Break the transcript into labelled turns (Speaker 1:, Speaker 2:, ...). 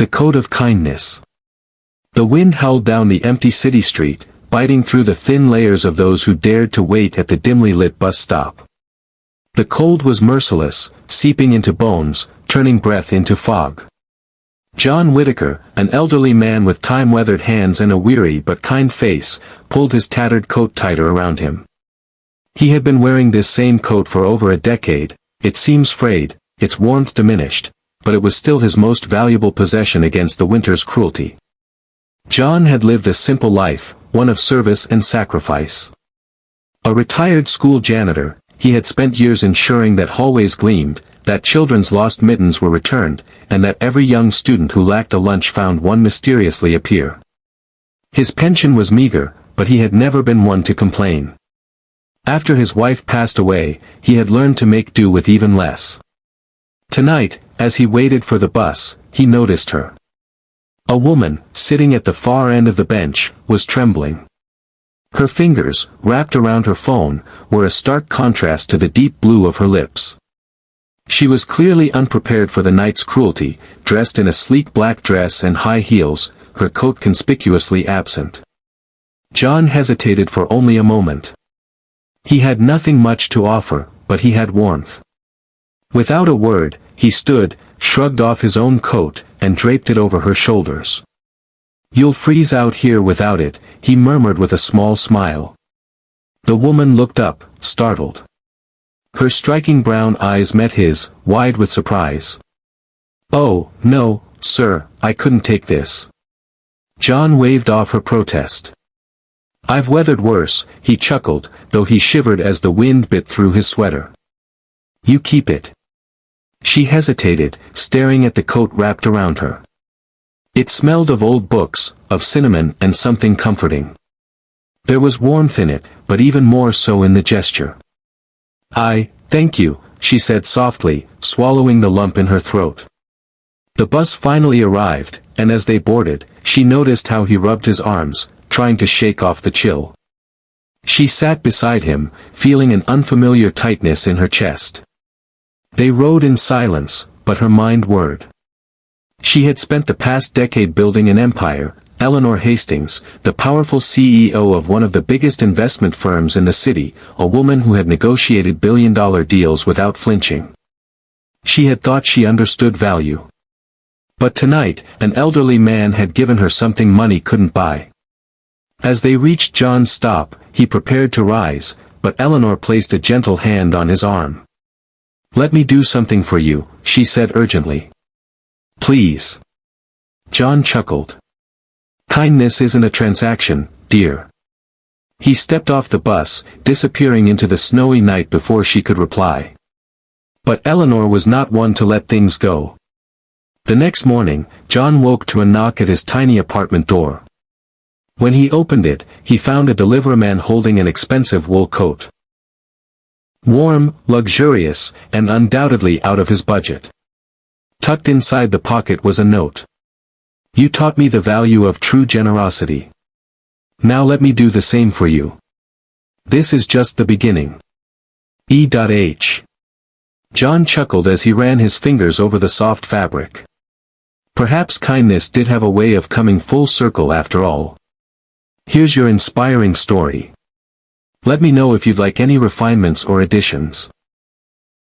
Speaker 1: The code of kindness. The wind howled down the empty city street, biting through the thin layers of those who dared to wait at the dimly lit bus stop. The cold was merciless, seeping into bones, turning breath into fog. John Whitaker, an elderly man with time-weathered hands and a weary but kind face, pulled his tattered coat tighter around him. He had been wearing this same coat for over a decade. It seems frayed, its warmth diminished, but it was still his most valuable possession against the winter's cruelty. John had lived a simple life, one of service and sacrifice. A retired school janitor, he had spent years ensuring that hallways gleamed, that children's lost mittens were returned, and that every young student who lacked a lunch found one mysteriously appear. His pension was meager, but he had never been one to complain. After his wife passed away, he had learned to make do with even less. Tonight, as he waited for the bus, he noticed her. A woman, sitting at the far end of the bench, was trembling. Her fingers, wrapped around her phone, were a stark contrast to the deep blue of her lips. She was clearly unprepared for the night's cruelty, dressed in a sleek black dress and high heels, her coat conspicuously absent. John hesitated for only a moment. He had nothing much to offer, but he had warmth. Without a word, he stood, shrugged off his own coat, and draped it over her shoulders. "You'll freeze out here without it," he murmured with a small smile. The woman looked up, startled. Her striking brown eyes met his, wide with surprise. "Oh, no, sir, I couldn't take this." John waved off her protest. "I've weathered worse," he chuckled, though he shivered as the wind bit through his sweater. "You keep it." She hesitated, staring at the coat wrapped around her. It smelled of old books, of cinnamon and something comforting. There was warmth in it, but even more so in the gesture. Thank you," she said softly, swallowing the lump in her throat. The bus finally arrived, and as they boarded, she noticed how he rubbed his arms, trying to shake off the chill. She sat beside him, feeling an unfamiliar tightness in her chest. They rode in silence, but her mind whirred. She had spent the past decade building an empire. Eleanor Hastings, the powerful CEO of one of the biggest investment firms in the city, a woman who had negotiated billion-dollar deals without flinching. She had thought she understood value. But tonight, an elderly man had given her something money couldn't buy. As they reached John's stop, he prepared to rise, but Eleanor placed a gentle hand on his arm. "Let me do something for you," she said urgently. "Please." John chuckled. "Kindness isn't a transaction, dear." He stepped off the bus, disappearing into the snowy night before she could reply. But Eleanor was not one to let things go. The next morning, John woke to a knock at his tiny apartment door. When he opened it, he found a deliveryman holding an expensive wool coat. Warm, luxurious, and undoubtedly out of his budget. Tucked inside the pocket was a note. "You taught me the value of true generosity. Now let me do the same for you. This is just the beginning. E.H." John chuckled as he ran his fingers over the soft fabric. Perhaps kindness did have a way of coming full circle after all. Here's your inspiring story. Let me know if you'd like any refinements or additions.